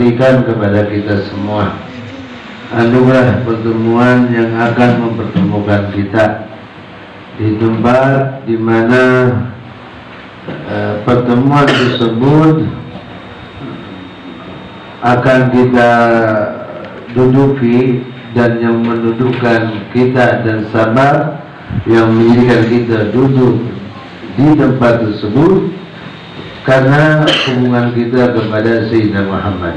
berikan kepada kita semua anugerah pertemuan yang akan mempertemukan kita di tempat di mana pertemuan tersebut akan kita duduki, dan yang mendudukkan kita dan sabar yang menjadikan kita duduk di tempat tersebut karena hubungan kita kepada Sayyidina Muhammad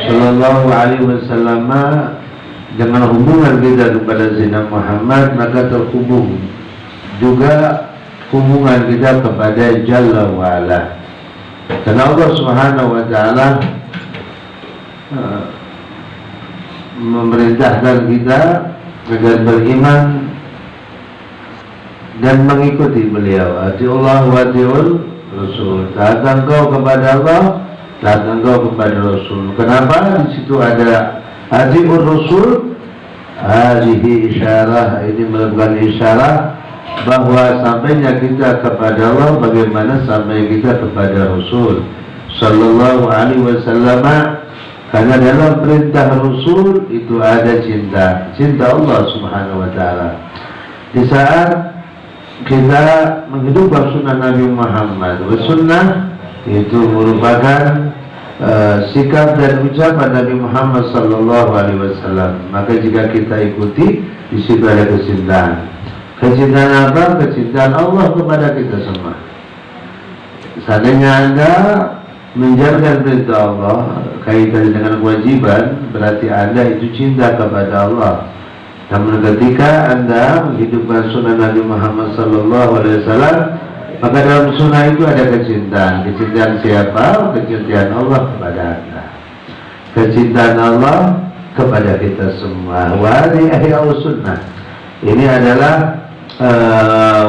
Sallallahu Alaihi Wasallam. Dengan hubungan kita kepada Sayyidina Muhammad, maka terhubung juga hubungan kita kepada Jalla wa'ala. Karena Allah Subhanahu wa Ta'ala memerintahkan kita agar beriman dan mengikuti beliau. Atiullah wa atiul Rasul. Taat engkau kepada Allah, taat engkau kepada Rasul. Kenapa? Di situ ada atiur Rasul. Hadhihi isyarah, ini merupakan isyarat bahwa sampainya kita kepada Allah bagaimana sampai kita kepada Rasul Sallallahu Alaihi Wasallam. Karena dalam perintah Rasul itu ada cinta Allah Subhanahu Wa Taala. Di saat kita menghidupkan sunnah Nabi Muhammad, sunnah itu merupakan sikap dan ucapan Nabi Muhammad Sallallahu Alaihi Wasallam. Maka jika kita ikuti, di situ ada kecintaan. Kecintaan apa? Kecintaan Allah kepada kita semua. Seandainya Anda menjalankan perintah Allah kaitan dengan kewajiban, berarti Anda itu cinta kepada Allah. Namun ketika Anda menghidupkan sunnah Nabi Muhammad Sallallahu Alaihi Wasallam, maka dalam sunnah itu ada kecintaan. Kecintaan siapa? Kecintaan Allah kepada Anda. Kecintaan Allah kepada kita semua. Wahai ahli sunnah, ini adalah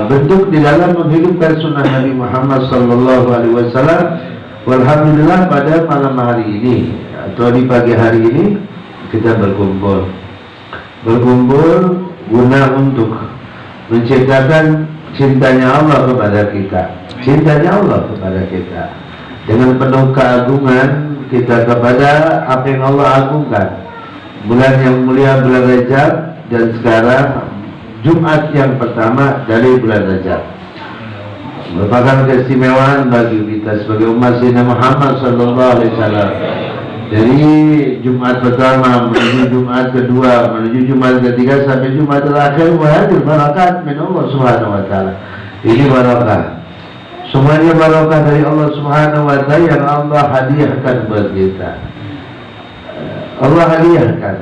bentuk di dalam menghidupkan sunnah Nabi Muhammad Sallallahu Alaihi Wasallam. Walhamdulillah pada malam hari ini atau di pagi hari ini kita berkumpul guna untuk menciptakan cintanya Allah kepada kita, cintanya Allah kepada kita dengan penuh keagungan kita kepada apa yang Allah agungkan. Bulan yang mulia, bulan Rajab, dan sekarang Jumat yang pertama dari bulan Rajab merupakan keistimewaan bagi kita sebagai umat Sayyidina Muhammad Sallallahu Alaihi Wasallam. Dari Jumat pertama menuju Jumat kedua, menuju Jumat ketiga sampai Jumat terakhir, wahadil barakat min Allah Subhanahu Wa Taala. Ini barakah, semuanya barakah dari Allah Subhanahu Wa Taala yang Allah hadiahkan buat kita. Allah hadiahkan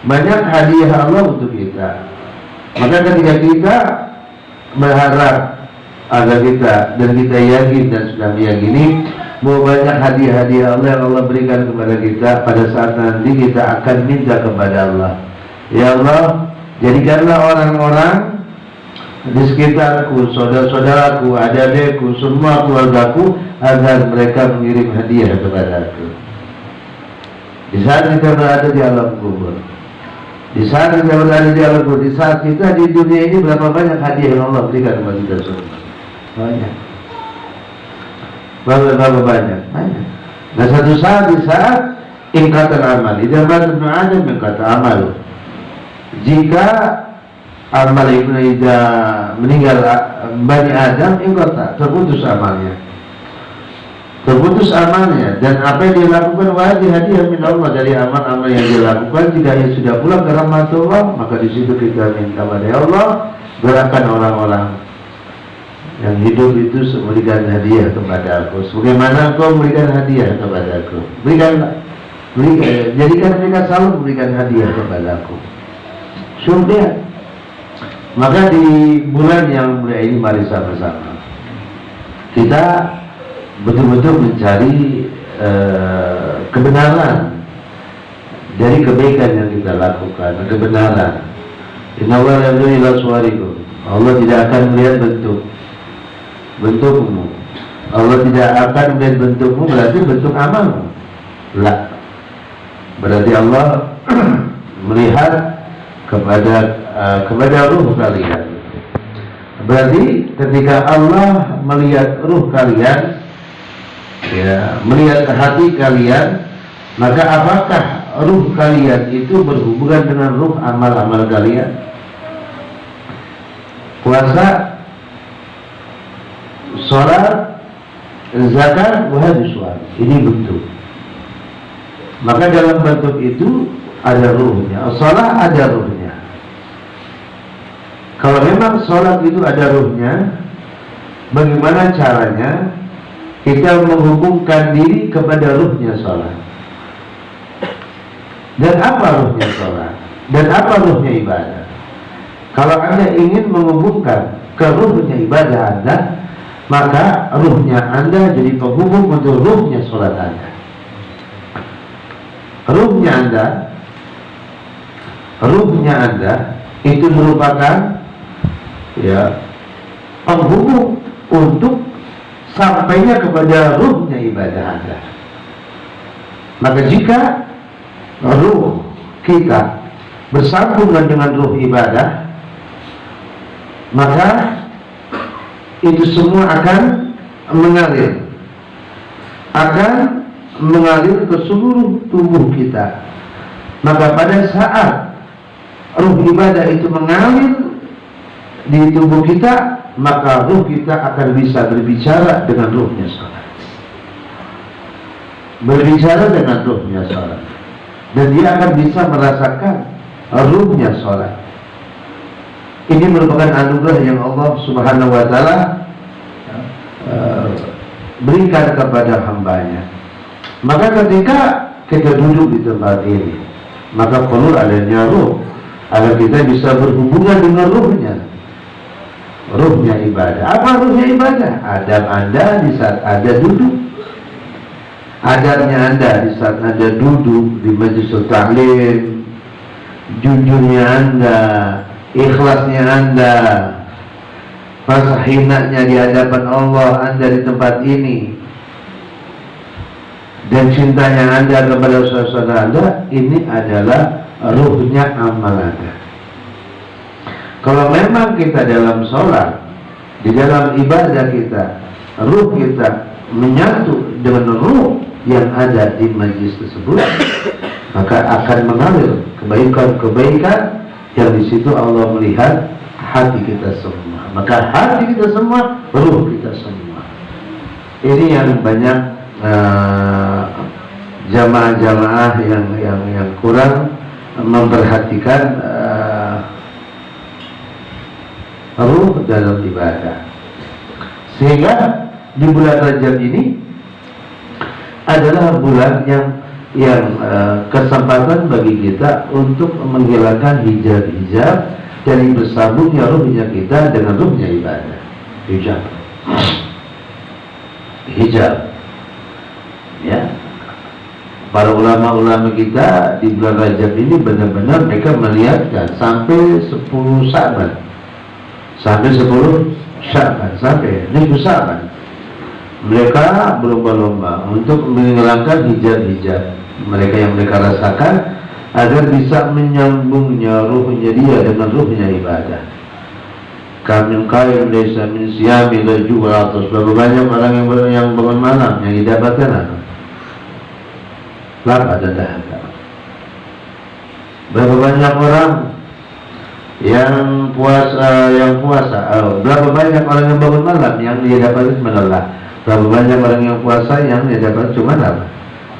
banyak hadiah Allah untuk kita. Maka ketika kita berharap agar kita dan kita yakin dan sudah meyakini bahwa banyak hadiah-hadiah Allah yang Allah berikan kepada kita, pada saat nanti kita akan minta kepada Allah, ya Allah, jadikanlah orang-orang di sekitarku, saudara-saudaraku, adik-adikku, semua keluargaku, agar mereka mengirim hadiah kepada aku. Di saat kita berada di alam kubur, di saat kita berada di alam kubur, di saat kita di dunia ini, berapa banyak hadiah yang Allah berikan kepada kita semua? Banyak. Berapa banyak? Banyak. Nah, satu saat, di saat ingkatan amal, idza mata ibnu Adam ingkata amal. Jika amal ibnu idza meninggal Bani Adam, ingkata, terputus amalnya. Terputus amalnya, dan apa yang dia lakukan wajib hadiah min Allah, dari amal-amal yang dia lakukan. Jika ia sudah pulang ke rahmatullah, maka di situ kita minta kepada Allah, gerakan orang-orang yang hidup itu memberikan hadiah kepada aku, sebagaimana engkau memberikan hadiah kepada aku. Berikan, jadikan mereka selalu memberikan hadiah kepada aku. Sudah. Maka di bulan yang mulia ini, mari sama-sama kita betul-betul mencari kebenaran dari kebaikan yang kita lakukan. Kebenaran. Inna Allah la yanzuru ila suwarikum. Allah tidak akan melihat bentukmu. Allah tidak akan melihat bentukmu, berarti bentuk amalmu. Lah. Berarti Allah melihat kepada ruh kalian. Berarti ketika Allah melihat ruh kalian, ya, melihat hati kalian, Maka apakah ruh kalian itu berhubungan dengan ruh amal-amal kalian? Puasa, sholat, zakat, wahai suami, ini bentuk. Maka dalam bentuk itu ada ruhnya. Sholat ada ruhnya. Kalau memang sholat itu ada ruhnya, bagaimana caranya kita menghubungkan diri kepada ruhnya sholat? Dan apa ruhnya sholat? Dan apa ruhnya ibadah? Kalau Anda ingin menghubungkan ke ruhnya ibadah Anda, maka ruhnya Anda jadi penghubung untuk ruhnya sholat Anda. Ruhnya Anda itu merupakan penghubung untuk sampainya kepada ruhnya ibadah Anda. Maka jika ruh kita bersambungan dengan ruh ibadah, maka itu semua akan mengalir ke seluruh tubuh kita. Maka pada saat ruh ibadah itu mengalir di tubuh kita, maka ruh kita akan bisa berbicara dengan ruhnya sholat. Dan dia akan bisa merasakan ruhnya sholat. Ini merupakan anugerah yang Allah Subhanahu wa Ta'ala berikan kepada hambanya. Maka ketika kita duduk di tempat ini, maka perlu adanya ruh agar kita bisa berhubungan dengan ruhnya ibadah. Apa ruhnya ibadah? Adab Anda di saat Anda duduk, adabnya Anda di saat Anda duduk di majelis taklim, jujurnya Anda, ikhlasnya Anda, rasa hinanya di hadapan Allah Anda di tempat ini, dan cintanya Anda kepada saudara Anda. Ini adalah ruhnya amal Anda. Kalau memang kita dalam sholat, di dalam ibadah kita, ruh kita menyatu dengan ruh yang ada di majlis tersebut, maka akan mengalir kebaikan-kebaikan yang di situ Allah melihat hati kita semua. Maka hati kita semua, ruh kita semua. Ini yang banyak jamaah-jamaah yang kurang memperhatikan ruh dalam ibadah. Sehingga di bulan Rajab ini adalah bulan yang kesempatan bagi kita untuk menghilangkan hijab-hijab dari bersambungnya ruhnya kita dengan ruhnya ibadah. Hijab. Ya. Para ulama-ulama kita di bulan Rajab ini benar-benar mereka melihatkan sampai 10 Sya'ban. Sampai 10 Sya'ban, sampai nisfu Sya'ban, mereka berlomba-lomba untuk menghilangkan hijab-hijab mereka yang mereka rasakan, agar bisa menyambungnya ruhnya dia dengan ruhnya ibadah. Kami qaim desa min siyami la juwa. Terus berapa banyak orang yang bangun malam yang didapatkan apa? Lapar dan dahaga. Berapa banyak orang yang puasa, berapa banyak orang yang bangun malam yang dia dapat menolak. Berapa banyak orang yang puasa yang dia dapat cuma apa?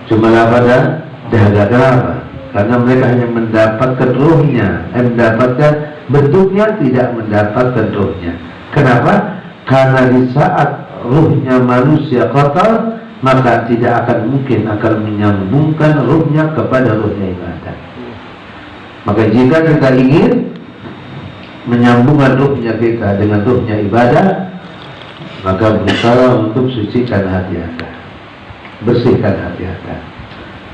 Cuma lapar dan dahaga. Kenapa? Karena mereka hanya mendapatkan ruhnya, mendapatkan bentuknya, tidak mendapatkan ruhnya. Kenapa? Karena di saat ruhnya manusia kotor, maka tidak akan mungkin akan menyambungkan ruhnya kepada ruhnya ibadah. Maka jika kita ingin menyambungkan ruhnya kita dengan ruhnya ibadah, maka berusaha untuk sucikan hati Anda, bersihkan hati Anda.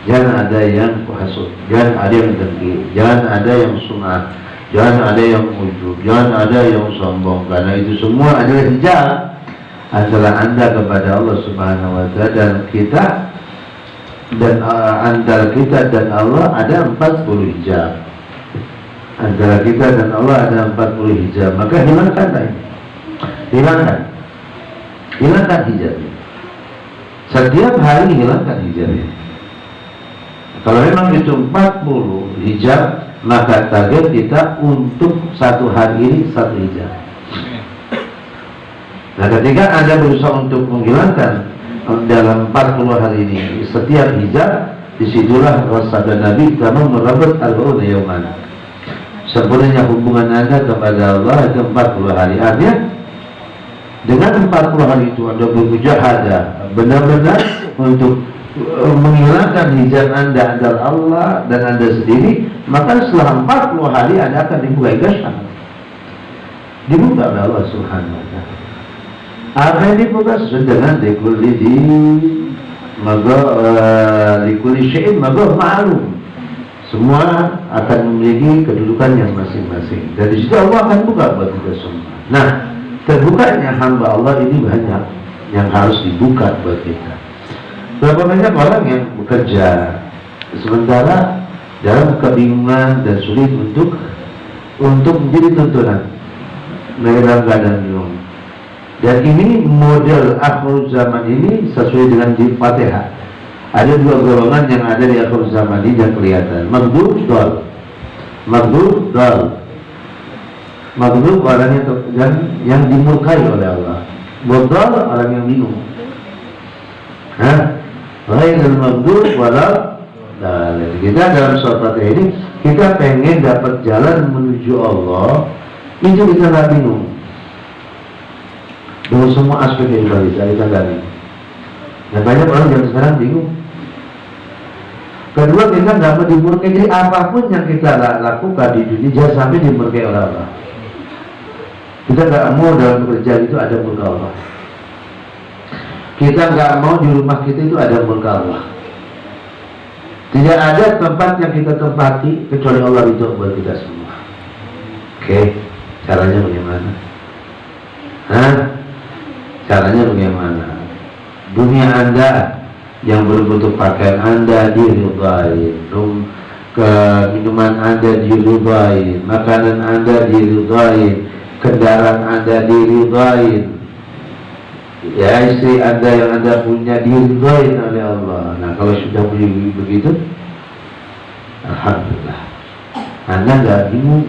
Jangan ada yang hasud, jangan ada yang dengki, jangan ada yang sum'ah, jangan ada yang ujub, jangan ada yang sombong. Karena itu semua adalah hijab antara Anda kepada Allah Subhanahu wa Ta'ala dan kita, dan antara kita dan Allah ada 40 hijab. Antara kita dan Allah ada 40 hijab. Maka hilangkanlah ini. Hilangkan hijab. Setiap hari hilangkan hijab ini. Kalau memang itu 40 hijab, maka target kita untuk satu hari ini 1 hijab. Nah, ketika Anda berusaha untuk menghilangkan dalam 40 hari ini setiap hijab, disitulah sabda Nabi, kamu merabat arba'una yauman. Sempurnanya hubungan Anda kepada Allah itu 40 hari. Artinya dengan 40 hari itu Anda bermujahadah benar-benar untuk menghilangkan hijab Anda antara Allah dan Anda sendiri, maka setelah 40 hari Anda akan dibuka hijab, dibuka oleh Allah Subhanahu wa Ta'ala. Apa yang dibuka sesuai dengan likulli syai'in ma'lum. Semua akan memiliki kedudukan yang masing-masing. Dan di situ Allah akan buka buat kita semua. Nah, terbukanya hamba Allah ini banyak yang harus dibuka buat kita. Berapa banyak orang yang bekerja sementara dalam kebingungan dan sulit untuk menjadi tuntunan, mereka dalam keadaan bingung. Dan ini model akhir zaman ini sesuai dengan di Fatihah. Ada 2 golongan yang ada di akhir zaman ini yang kelihatan. Maghdub dal. Maghdub orang yang dimurkai oleh Allah. Bodal orang yang bingung. Ghairul maghdub wala dhalin. Kita dalam surat Fatihah ini kita pengen dapat jalan menuju Allah, itu kita nggak bingung. Dengan semua aspek kehidupan kita nggak bingung. Dan banyak orang yang sekarang bingung. Kedua, kita nggak mau dimurkai. Jadi apapun yang kita lakukan di dunia jangan sampai dimurkai oleh Allah. Kita nggak mau dalam pekerjaan itu ada murka Allah. Kita nggak mau di rumah kita itu ada murka Allah. Tidak ada tempat yang kita tempati kecuali Allah itu buat kita semua. Oke, caranya bagaimana? Caranya bagaimana? Dunia Anda yang berbentuk pakaian Anda diridhai, minuman Anda diridhai, makanan Anda diridhai, kendaraan Anda diridhai, ya istri Anda yang Anda punya diridhai oleh Allah. Nah, kalau sudah begitu, alhamdulillah, Anda nggak bingung.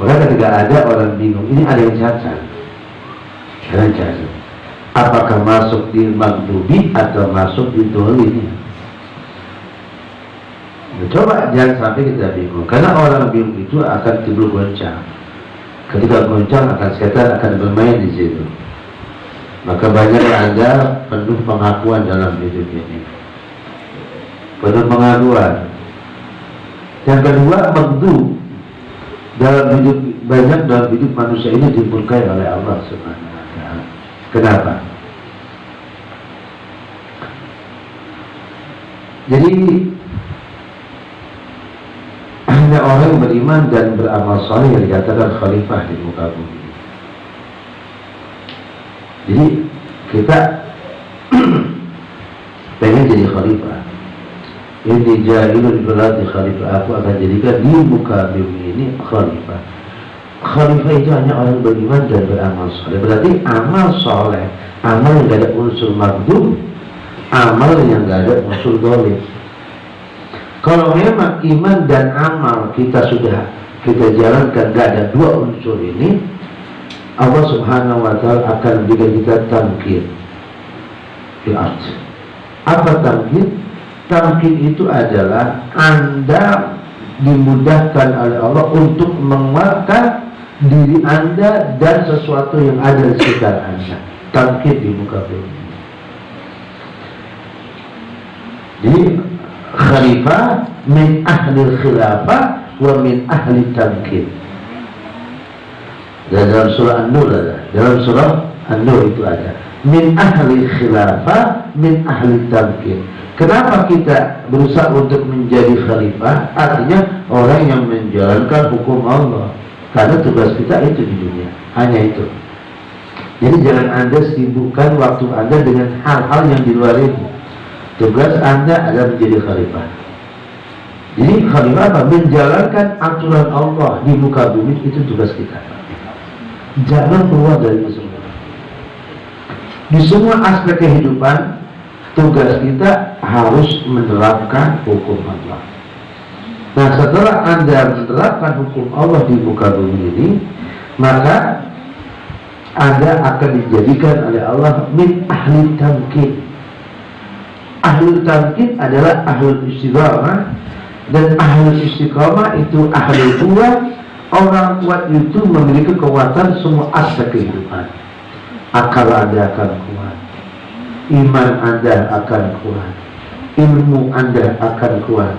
Maka ketika ada orang bingung, ini ada yang cacat. Apakah masuk di maghdubi atau masuk di dhalin? Coba jangan sampai kita bingung, karena orang bingung itu akan timbul goncang. Ketika goncang akan setan akan bermain di situ. Maka banyak Anda penuh pengakuan dalam hidup ini, penuh pengakuan. Yang kedua, maghdub dalam hidup, banyak dalam hidup manusia ini dimurkai oleh Allah Subhanahu wa Ta'ala. Kenapa? Jadi hanya orang yang beriman dan beramal saleh yang dikatakan khalifah di muka bumi. Jadi kita pengen jadi khalifah. Ini jahilun bil ardi khalifah, aku akan jadikan di muka bumi ini khalifah. Khalifah itu hanya orang beriman dan beramal saleh. Berarti amal saleh, amal yang tidak ada unsur maghdub, amal yang tidak ada unsur dhalin. Kalau memang iman dan amal kita sudah kita jalankan, tidak ada 2 unsur ini, Allah Subhanahu wa Ta'ala akan berikan kita tamkin di ard. Apa tamkin? Tamkin itu adalah Anda dimudahkan oleh Allah untuk menguatkan diri Anda dan sesuatu yang ada di sekitar Anda. Tamkin di muka bumi. Jadi khalifah min ahli khilafah wa min ahli tamkin. Dan dalam surah An-Nur ada. Dalam surah An-Nur itu ada. Min ahli khilafah, min ahli tamkin. Kenapa kita berusaha untuk menjadi khalifah? Artinya orang yang menjalankan hukum Allah. Karena tugas kita itu di dunia, hanya itu. Jadi jangan Anda sibukkan waktu Anda dengan hal-hal yang di luar itu. Tugas Anda adalah menjadi khalifah. Jadi khalifah apa? Menjalankan aturan Allah di muka bumi, itu tugas kita. Jangan keluar dari semua. Di semua aspek kehidupan tugas kita harus menerapkan hukum Allah. Nah, setelah Anda menerapkan hukum Allah di muka bumi ini, maka Anda akan dijadikan oleh Allah min ahli tamkin. Ahli tamkin adalah ahli istiqamah, dan ahli istiqamah itu ahli kuat. Orang kuat itu memiliki kekuatan semua aspek kehidupan. Akal Anda akan kuat, iman Anda akan kuat, ilmu Anda akan kuat,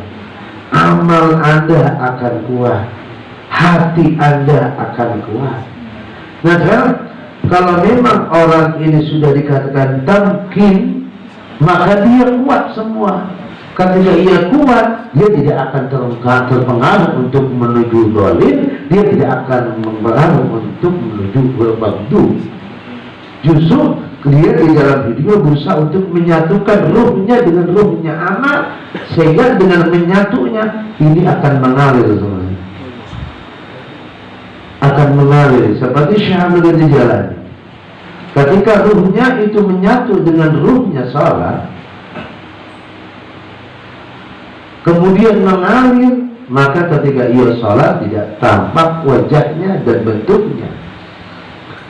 amal Anda akan kuat, hati Anda akan kuat. Nah kan, kalau memang orang ini sudah dikatakan tamkin, maka dia kuat semua. Ketika ia kuat, dia tidak akan terpengaruh untuk menuju zalim, dia tidak akan mempengaruh untuk menuju berbagdu. Justru dia di dalam hidupnya berusaha untuk menyatukan ruhnya dengan ruhnya amal, sehingga dengan menyatunya ini akan mengalir semuanya. Akan mengalir seperti Syahmul Jalani. Ketika ruhnya itu menyatu dengan ruhnya salat, kemudian mengalir, maka ketika ia salat tidak tampak wajahnya dan bentuknya.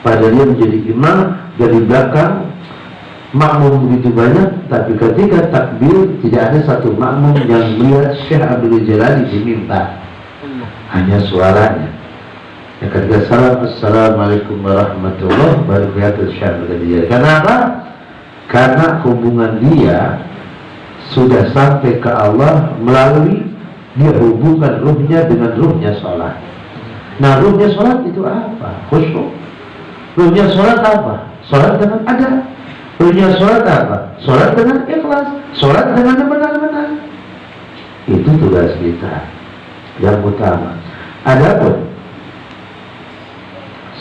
Padahal dia menjadi imam dari belakang, makmum begitu banyak, tapi ketika takbir tidak ada satu makmum yang melihat Syekh Abdul Jalali di mimbar, hanya suaranya. Ya, ketika salam assalamualaikum warahmatullahi wabarakatuh, baru kelihatan Syekh Abdul Jalali. Kenapa? Karena hubungan dia sudah sampai ke Allah melalui dia hubungkan ruhnya dengan ruhnya sholat. Nah, ruhnya sholat itu apa? Khusyuk. Ruhnya sholat apa? Sholat dengan adab. Ruhnya sholat apa? Sholat dengan ikhlas. Sholat dengan benar-benar. Itu tugas kita yang utama. Adapun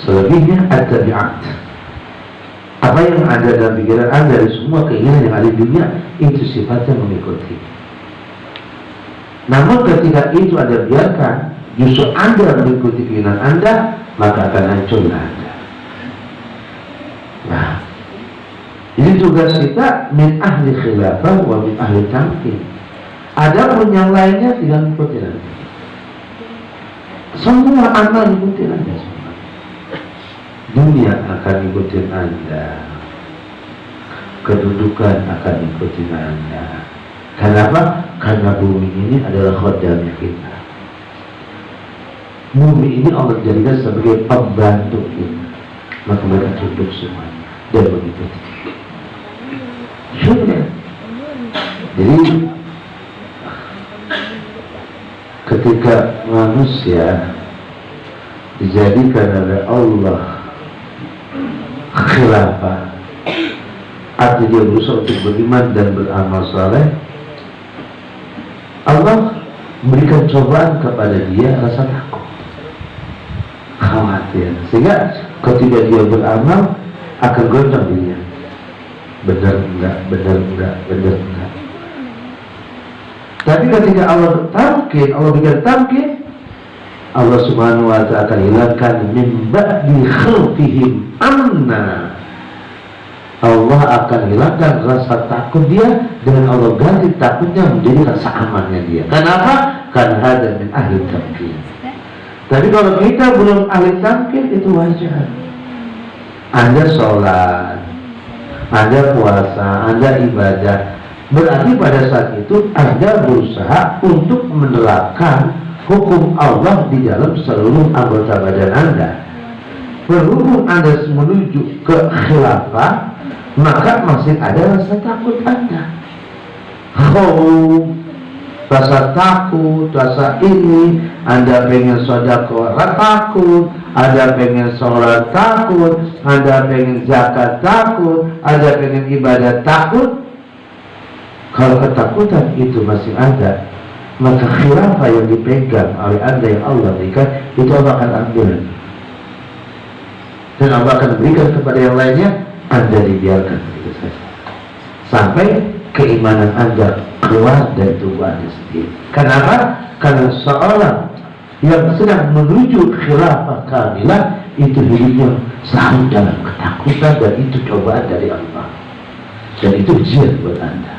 selebihnya at-tabi'at, apa yang ada dalam pikiran Anda dari semua keinginan yang ada di dunia, itu sifatnya mengikuti. Namun ketika itu Anda biarkan, justru Anda mengikuti keinginan Anda, maka akan hancurlah Anda. Nah, ini tugas kita min ahli khilafah wa min ahli tamkin. Adapun yang lainnya tidak mengikuti Anda. Semua amal mengikuti Anda semua. Dunia akan ikutin Anda, kedudukan akan ikutin Anda. Kenapa? Karena bumi ini adalah khodamnya kita. Bumi ini Allah jadikan sebagai pembantu kita, maka mereka tunduk semuanya dan mengikuti. Sudah. Jadi ketika manusia dijadikan oleh Allah khilafah, artinya dia berusaha untuk beriman dan beramal saleh, Allah memberikan cobaan kepada dia rasa takut, khawatir, sehingga ketika dia beramal akan goncang dirinya, benar enggak, benar enggak, benar enggak. Tapi ketika Allah tamkin, Allah berikan tamkin, Allah subhanahu wa ta'ala akan hilangkan min ba'di khawfihim amna. Allah akan hilangkan rasa takut dia, dengan Allah ganti takutnya menjadi rasa amannya dia. Kenapa? Karena ada min ahli tamkin. Tapi kalau kita belum ahli tamkin, itu wajar. Anda sholat, Anda puasa, Anda ibadah, berarti pada saat itu Anda berusaha untuk menerapkan hukum Allah di dalam seluruh anggota badan Anda. Berhubung Anda menuju ke khilafah, maka masih ada rasa takut Anda. Rasa takut, rasa ini, Anda pengen sedekah takut, Anda pengen sholat takut, Anda pengen zakat takut, Anda pengen ibadah takut. Kalau ketakutan itu masih ada, maka khilafah yang dipegang oleh Anda yang Allah berikan, itu Allah akan ambil dan Allah akan berikan kepada yang lainnya. Anda dibiarkan begitu saja sampai keimanan Anda keluar dari tubuh Anda sendiri. Kenapa? Karena seorang yang sedang menuju khilafah kamilah itu hidupnya selalu dalam ketakutan, dan itu cobaan dari Allah. dan itu ujian buat Anda.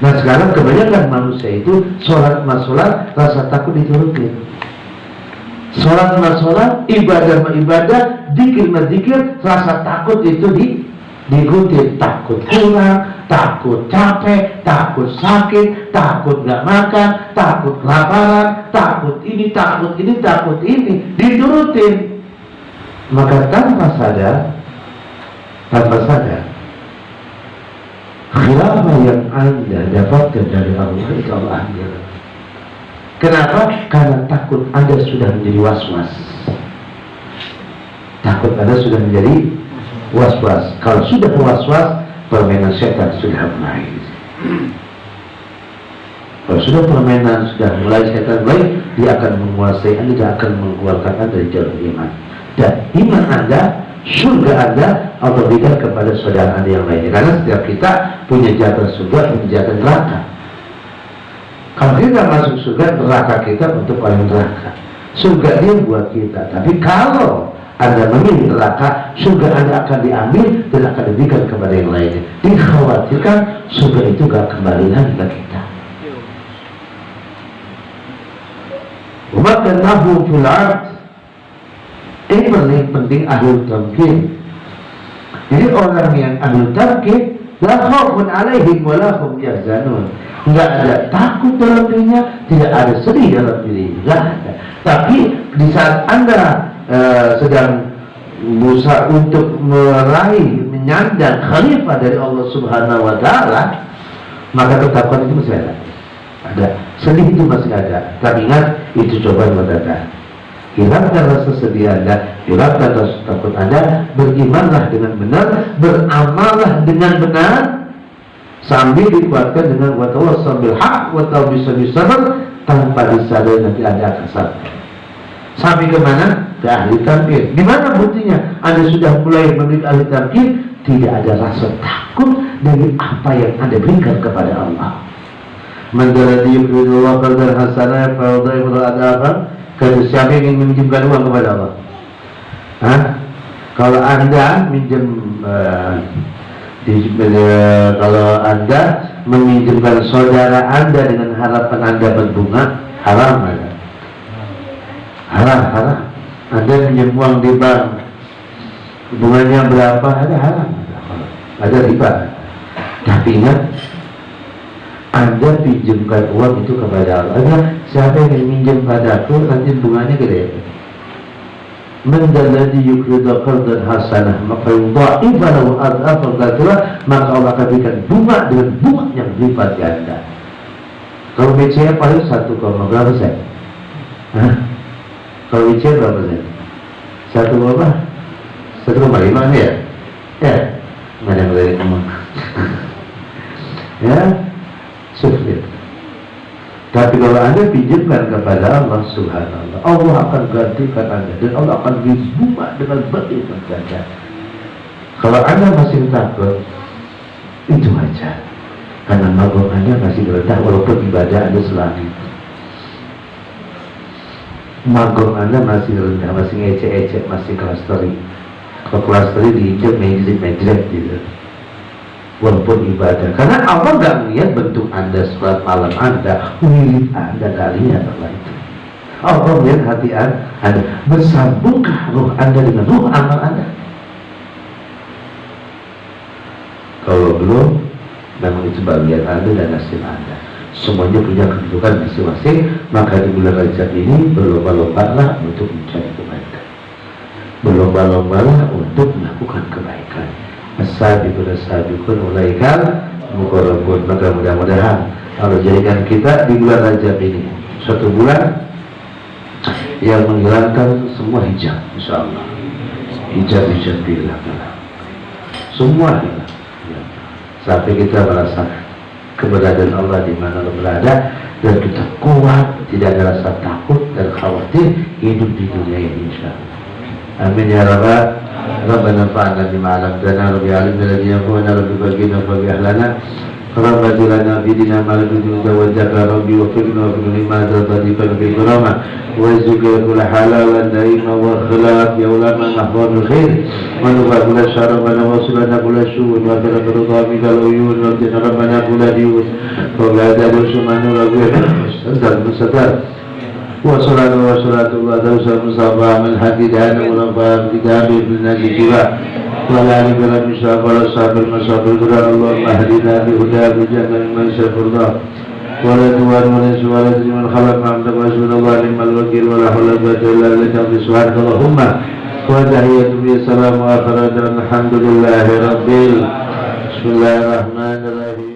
Nah sekarang kebanyakan manusia itu sholat mas sholat, rasa takut diturutin. Sholat mas sholat, ibadah mas ibadah, zikir mas zikir, rasa takut itu diikuti. Takut kurang, takut capek, takut sakit, takut gak makan, takut kelaparan, takut ini, diturutin. Maka tanpa sadar khilafah yang Anda dapatkan dari Allah itu Allah ambil. Kenapa? Karena takut Anda sudah menjadi was-was. Takut Anda sudah menjadi was-was. Kalau sudah was-was, permainan setan sudah mulai. Kalau sudah permainan sudah mulai, setan mulai, dia akan menguasai Anda, dia akan mengeluarkan Anda dari jalur iman. Dan iman Anda, surga Anda, Allah berikan kepada saudara Anda yang lainnya. Karena setiap kita punya jatah surga, punya jatah neraka. Kalau kita masuk surga, neraka kita untuk orang neraka. Surga dia buat kita. Tapi kalau Anda memilih neraka, surga Anda akan diambil dan akan diberikan kepada yang lainnya. Dikhawatirkan surga itu gak kembali lagi ke kita. Maka nahu fil ard. Ini paling penting ahlul tamkin. Jadi orang yang ahlul tamkin, la khaufun alaihim wa la hum yahzanun. Enggak ada takut dalam dirinya, tidak ada sedih dalam dirinya, enggak ada. Tapi di saat Anda sedang berusaha untuk meraih, menyandang khalifah dari Allah Subhanahu wa taala, maka ketakutan itu masih ada. Sedih itu masih ada. Tapi ingat, itu cobaan buat Anda. Hilangkan rasa sedih Anda, hilangkan rasa takut Anda, berimanlah dengan benar, beramallah dengan benar, sambil dikuatkan dengan wa tawassaw bil haq wa tawassaw bis sabr, tanpa disadari nanti Anda akan sampai. Sampai ke mana? Ke ahli tamkin. Di mana buktinya? Anda sudah mulai memiliki ahli tamkin, tidak ada rasa takut dari apa yang Anda berikan kepada Allah. Man dalladhi yuqridu Allah qardan hasanah fa yudha'ifu lahu adafan. Kalau siapa yang ingin meminjamkan uang kepada Allah, kalau Anda minjem, kalau Anda meminjamkan saudara Anda dengan harapan Anda berbunga, haram ada. Haram. Anda minjem uang di bank, bunganya berapa? Ada haram. Ada riba. Tapi ingat, Anda pinjamkan uang itu kepada Allah. Siapa yang minjem padaku, nanti bunganya gede. Man dalladhi yuqridu qardan hasanah maka yudha'ifa lahu adhafan katsira, maka Allah akan berikan bunga dengan bunga yang berlipat ganda. Kalau BCA paling 1, berapa persen? Kalau BCA berapa persen? 1 berapa? 1,5 ya? Ya, mana yang dari kamu? Ya, sulit. Tapi kalau Anda pinjamkan kepada Allah Subhanallah, Allah akan gantikan Anda dan Allah akan beri bunga dengan berlipat ganda. Kalau Anda masih takut, itu aja. Karena magung Anda masih rendah walaupun ibadah Anda selangit. Magung Anda masih rendah, masih ngecek-ngecek, masih klasteri. Kalau klasteri diinjak menjerit gitu. Walaupun ibadah, karena Allah nggak melihat bentuk Anda, sholat malam Anda, wirid Anda, nggak lihat Allah itu. Allah melihat hati Anda, bersambungkah ruh Anda dengan ruh amal Anda? Kalau belum, memang itu bagian Anda dan nasib Anda. Semuanya punya kedudukan masing-masing. Maka di bulan Rajab ini berlomba-lombalah untuk mencari kebaikan, berlomba-lombalah untuk melakukan kebaikan. As-sabiqun ulaikal muqarrabun. Maka mudah-mudahan Allah jadikan kita di bulan Rajab ini suatu bulan yang menghilangkan semua hijab, insyaallah. Hijab billah, semua hilang. Sampai kita merasa keberadaan Allah di mana Allah berada, dan kita kuat, tidak ada rasa takut dan khawatir hidup di dunia ini, insyaallah. Amin ya rabbal ربنا انفعنا بما علمتنا رب علمنا الذي ينفعنا رب بارك لنا وبارك لنا ربنا لنا في ديننا ما لم يكن توجهك ربي وفقنا وفقنا لما تضيفا في كرامة ويزك كل حلالا دائما وخلاف يا علماء محفوظ الخير ونفع كل شر ربنا وصلنا كل سوء وغفر برضا بك العيون وابتنا ربنا كل ديون ولا تدرس من ربنا استدر مستدر وصلاة الله دوسا مصابا من حديد هذا ونفع كتابه بالنجي جبا ولا نبلا مشاء ولا صاحب المصاب القرآن اللهم اهدنا بهداه بجنة من شاء الله ولا توان ولا سوال من خلق عبدك ورسول الله نعم الوكيل ولا حول ولا قوة إلا بالله سبحانك اللهم وتحية السلام وآخر الحمد لله رب بسم الله الرحمن الرحيم